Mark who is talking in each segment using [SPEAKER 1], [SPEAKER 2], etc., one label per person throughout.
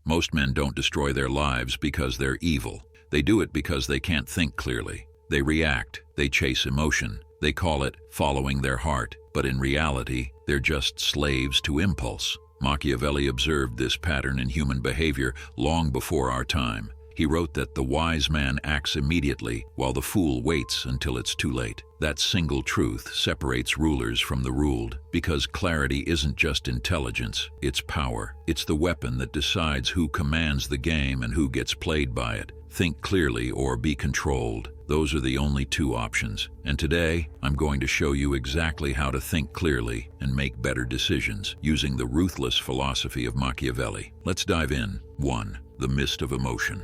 [SPEAKER 1] Most men don't destroy their lives because they're evil. They do it because they can't think clearly. They react, they chase emotion. They call it following their heart, but in reality, they're just slaves to impulse. Machiavelli observed this pattern in human behavior long before our time. He wrote that the wise man acts immediately while the fool waits until it's too late. That single truth separates rulers from the ruled, because clarity isn't just intelligence, it's power. It's the weapon that decides who commands the game and who gets played by it. Think clearly or be controlled. Those are the only two options. And today, I'm going to show you exactly how to think clearly and make better decisions using the ruthless philosophy of Machiavelli. Let's dive in. 1. The mist of emotion.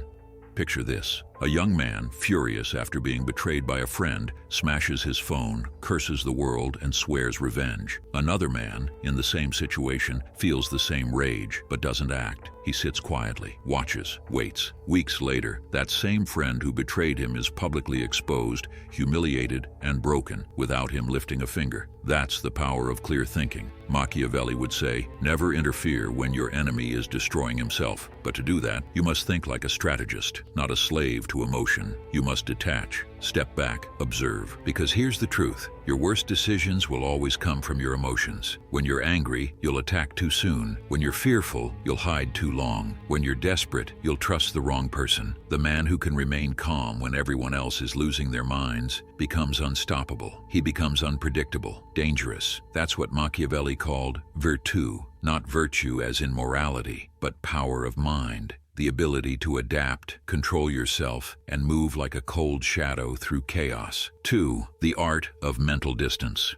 [SPEAKER 1] Picture this. A young man, furious after being betrayed by a friend, smashes his phone, curses the world, and swears revenge. Another man, in the same situation, feels the same rage, but doesn't act. He sits quietly, watches, waits. Weeks later, that same friend who betrayed him is publicly exposed, humiliated, and broken, without him lifting a finger. That's the power of clear thinking. Machiavelli would say, never interfere when your enemy is destroying himself. But to do that, you must think like a strategist, not a slave to emotion. You must detach, step back, observe. Because here's the truth. Your worst decisions will always come from your emotions. When you're angry, you'll attack too soon. When you're fearful, you'll hide too long. When you're desperate, you'll trust the wrong person. The man who can remain calm when everyone else is losing their minds becomes unstoppable. He becomes unpredictable, dangerous. That's what Machiavelli called virtù, not virtue as in morality, but power of mind. The ability to adapt, control yourself, and move like a cold shadow through chaos. 2. The art of mental distance.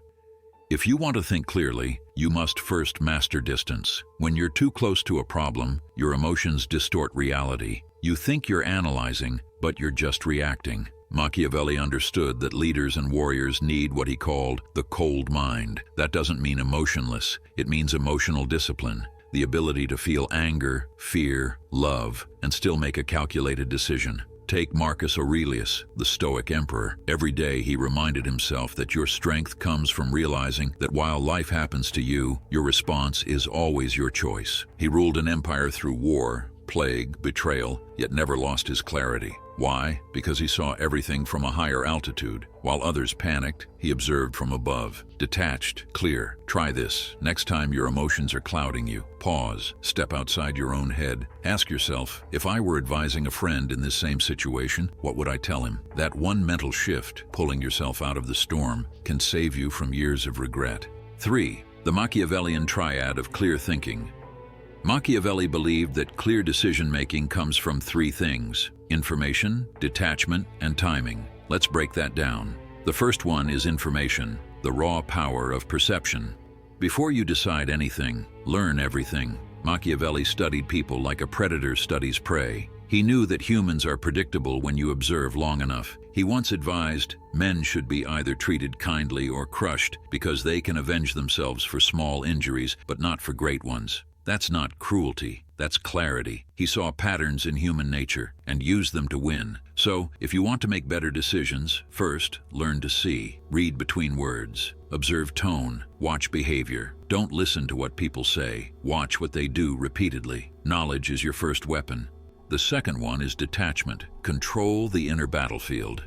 [SPEAKER 1] If you want to think clearly, you must first master distance. When you're too close to a problem, your emotions distort reality. You think you're analyzing, but you're just reacting. Machiavelli understood that leaders and warriors need what he called the cold mind. That doesn't mean emotionless. It means emotional discipline. The ability to feel anger, fear, love, and still make a calculated decision. Take Marcus Aurelius, the Stoic emperor. Every day he reminded himself that your strength comes from realizing that while life happens to you, your response is always your choice. He ruled an empire through war, plague, betrayal, yet never lost his clarity. Why? Because he saw everything from a higher altitude. While others panicked, he observed from above. Detached, clear. Try this. Next time your emotions are clouding you, pause, step outside your own head. Ask yourself, if I were advising a friend in this same situation, what would I tell him? That one mental shift, pulling yourself out of the storm, can save you from years of regret. 3. The Machiavellian triad of clear thinking. Machiavelli believed that clear decision-making comes from three things: information, detachment, and timing. Let's break that down. The first one is information, the raw power of perception. Before you decide anything, learn everything. Machiavelli studied people like a predator studies prey. He knew that humans are predictable when you observe long enough. He once advised, men should be either treated kindly or crushed because they can avenge themselves for small injuries, but not for great ones. That's not cruelty, that's clarity. He saw patterns in human nature and used them to win. So, if you want to make better decisions, first, learn to see. Read between words. Observe tone. Watch behavior. Don't listen to what people say. Watch what they do repeatedly. Knowledge is your first weapon. The second one is detachment. Control the inner battlefield.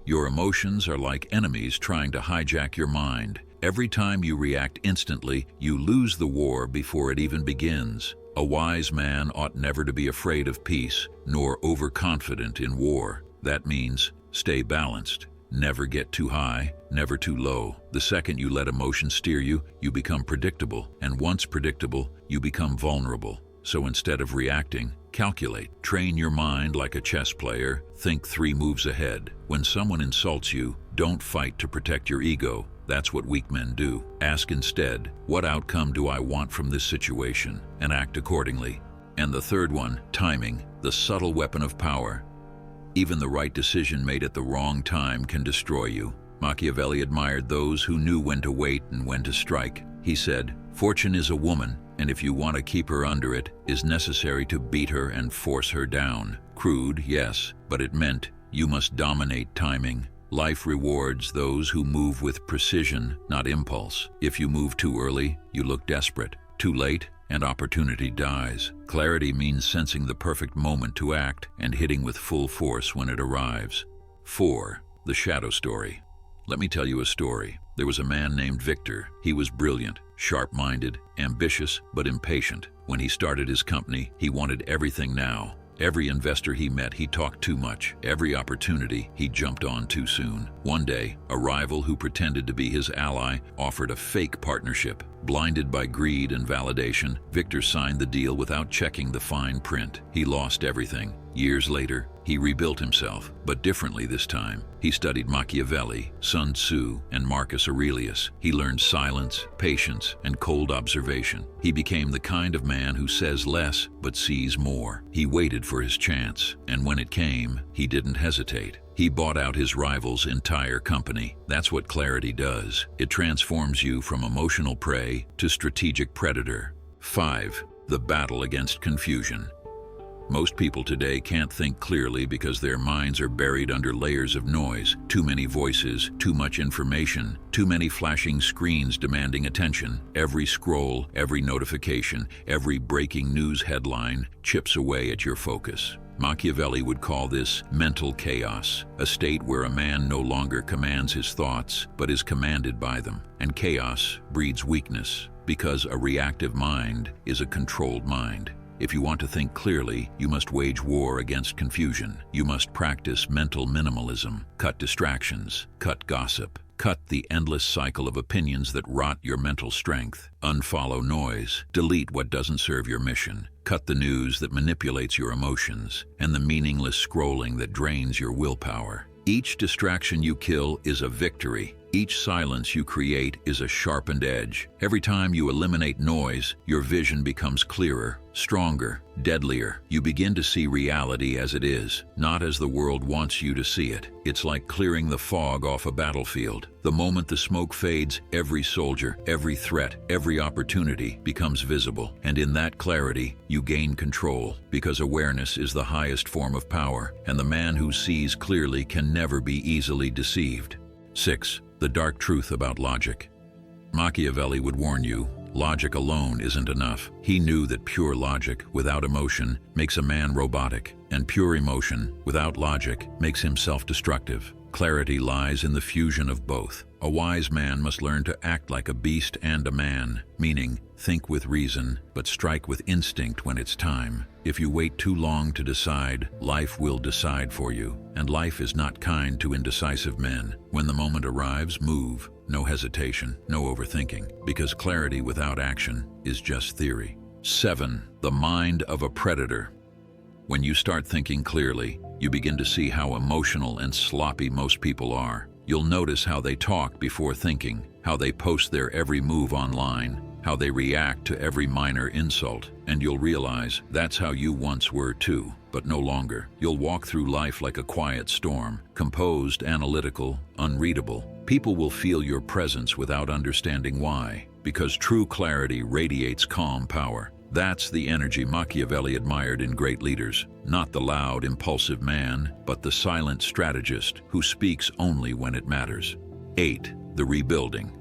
[SPEAKER 1] Your emotions are like enemies trying to hijack your mind. Every time you react instantly, you lose the war before it even begins. A wise man ought never to be afraid of peace, nor overconfident in war. That means stay balanced. Never get too high, never too low. The second you let emotion steer you, you become predictable. And once predictable, you become vulnerable. So instead of reacting, calculate. Train your mind like a chess player. Think 3 moves ahead. When someone insults you, don't fight to protect your ego. That's what weak men do. Ask instead, what outcome do I want from this situation? And act accordingly. And the third one, timing, the subtle weapon of power. Even the right decision made at the wrong time can destroy you. Machiavelli admired those who knew when to wait and when to strike. He said, fortune is a woman, and if you want to keep her under it, is necessary to beat her and force her down. Crude, yes, but it meant you must dominate timing. Life rewards those who move with precision, not impulse. If you move too early, you look desperate. Too late, and opportunity dies. Clarity means sensing the perfect moment to act and hitting with full force when it arrives. 4. The shadow story. Let me tell you a story. There was a man named Victor. He was brilliant, sharp-minded, ambitious, but impatient. When he started his company, he wanted everything now. Every investor he met, he talked too much. Every opportunity, he jumped on too soon. One day, a rival who pretended to be his ally offered a fake partnership. Blinded by greed and validation, Victor signed the deal without checking the fine print. He lost everything. Years later, he rebuilt himself, but differently this time. He studied Machiavelli, Sun Tzu, and Marcus Aurelius. He learned silence, patience, and cold observation. He became the kind of man who says less but sees more. He waited for his chance, and when it came, he didn't hesitate. He bought out his rival's entire company. That's what clarity does. It transforms you from emotional prey to strategic predator. 5. The battle against confusion. Most people today can't think clearly because their minds are buried under layers of noise, too many voices, too much information, too many flashing screens demanding attention. Every scroll, every notification, every breaking news headline chips away at your focus. Machiavelli would call this mental chaos, a state where a man no longer commands his thoughts, but is commanded by them. And chaos breeds weakness, because a reactive mind is a controlled mind. If you want to think clearly, you must wage war against confusion. You must practice mental minimalism, cut distractions, cut gossip, cut the endless cycle of opinions that rot your mental strength. Unfollow noise, delete what doesn't serve your mission, cut the news that manipulates your emotions, and the meaningless scrolling that drains your willpower. Each distraction you kill is a victory. Each silence you create is a sharpened edge. Every time you eliminate noise, your vision becomes clearer, stronger, deadlier. You begin to see reality as it is, not as the world wants you to see it. It's like clearing the fog off a battlefield. The moment the smoke fades, every soldier, every threat, every opportunity becomes visible. And in that clarity, you gain control, because awareness is the highest form of power, and the man who sees clearly can never be easily deceived. 6. The dark truth about logic. Machiavelli would warn you, logic alone isn't enough. He knew that pure logic, without emotion, makes a man robotic, and pure emotion, without logic, makes him self-destructive. Clarity lies in the fusion of both. A wise man must learn to act like a beast and a man, meaning think with reason, but strike with instinct when it's time. If you wait too long to decide, life will decide for you, and life is not kind to indecisive men. When the moment arrives, move. No hesitation, no overthinking, because clarity without action is just theory. 7. The mind of a predator. When you start thinking clearly, you begin to see how emotional and sloppy most people are. You'll notice how they talk before thinking, how they post their every move online, how they react to every minor insult, and you'll realize that's how you once were too, but no longer. You'll walk through life like a quiet storm, composed, analytical, unreadable. People will feel your presence without understanding why, because true clarity radiates calm power. That's the energy Machiavelli admired in great leaders, not the loud, impulsive man, but the silent strategist who speaks only when it matters. 8. The rebuilding.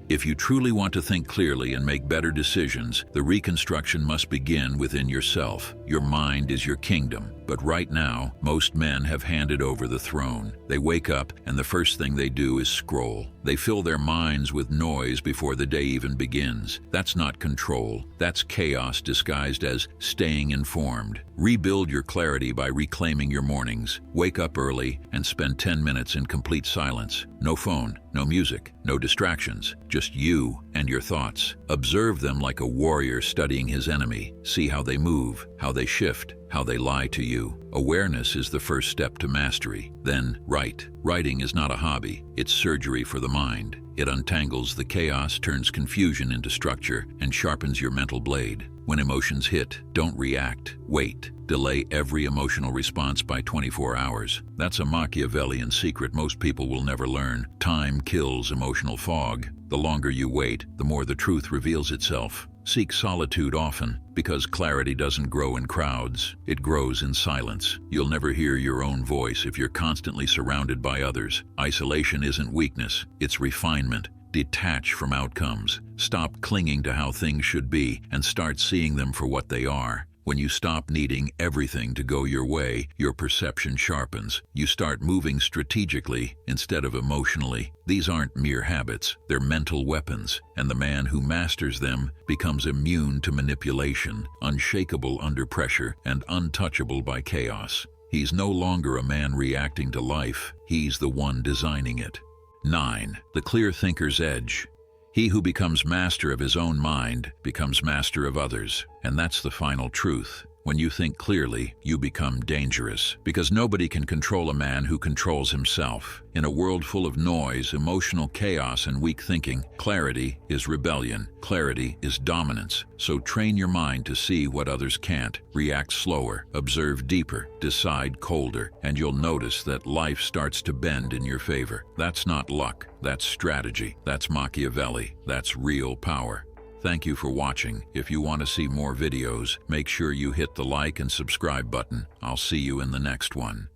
[SPEAKER 1] If you truly want to think clearly and make better decisions, the reconstruction must begin within yourself. Your mind is your kingdom, but right now, most men have handed over the throne. They wake up, and the first thing they do is scroll. They fill their minds with noise before the day even begins. That's not control. That's chaos disguised as staying informed. Rebuild your clarity by reclaiming your mornings. Wake up early and spend 10 minutes in complete silence. No phone, no music, no distractions, just you and your thoughts. Observe them like a warrior studying his enemy. See how they move, how they shift, how they lie to you. Awareness is the first step to mastery. Then write. Writing is not a hobby, it's surgery for the mind. It untangles the chaos, turns confusion into structure, and sharpens your mental blade. When emotions hit, don't react. Wait. Delay every emotional response by 24 hours. That's a Machiavellian secret most people will never learn. Time kills emotional fog. The longer you wait, the more the truth reveals itself. Seek solitude often, because clarity doesn't grow in crowds. It grows in silence. You'll never hear your own voice if you're constantly surrounded by others. Isolation isn't weakness, it's refinement. Detach from outcomes. Stop clinging to how things should be and start seeing them for what they are. When you stop needing everything to go your way, your perception sharpens. You start moving strategically instead of emotionally. These aren't mere habits, they're mental weapons, and the man who masters them becomes immune to manipulation, unshakable under pressure, and untouchable by chaos. He's no longer a man reacting to life, he's the one designing it. 9. The clear thinker's edge. He who becomes master of his own mind becomes master of others, and that's the final truth. When you think clearly, you become dangerous, because nobody can control a man who controls himself. In a world full of noise, emotional chaos, and weak thinking, clarity is rebellion. Clarity is dominance. So train your mind to see what others can't. React slower, observe deeper, decide colder, and you'll notice that life starts to bend in your favor. That's not luck, that's strategy, that's Machiavelli, that's real power. Thank you for watching. If you want to see more videos, make sure you hit the like and subscribe button. I'll see you in the next one.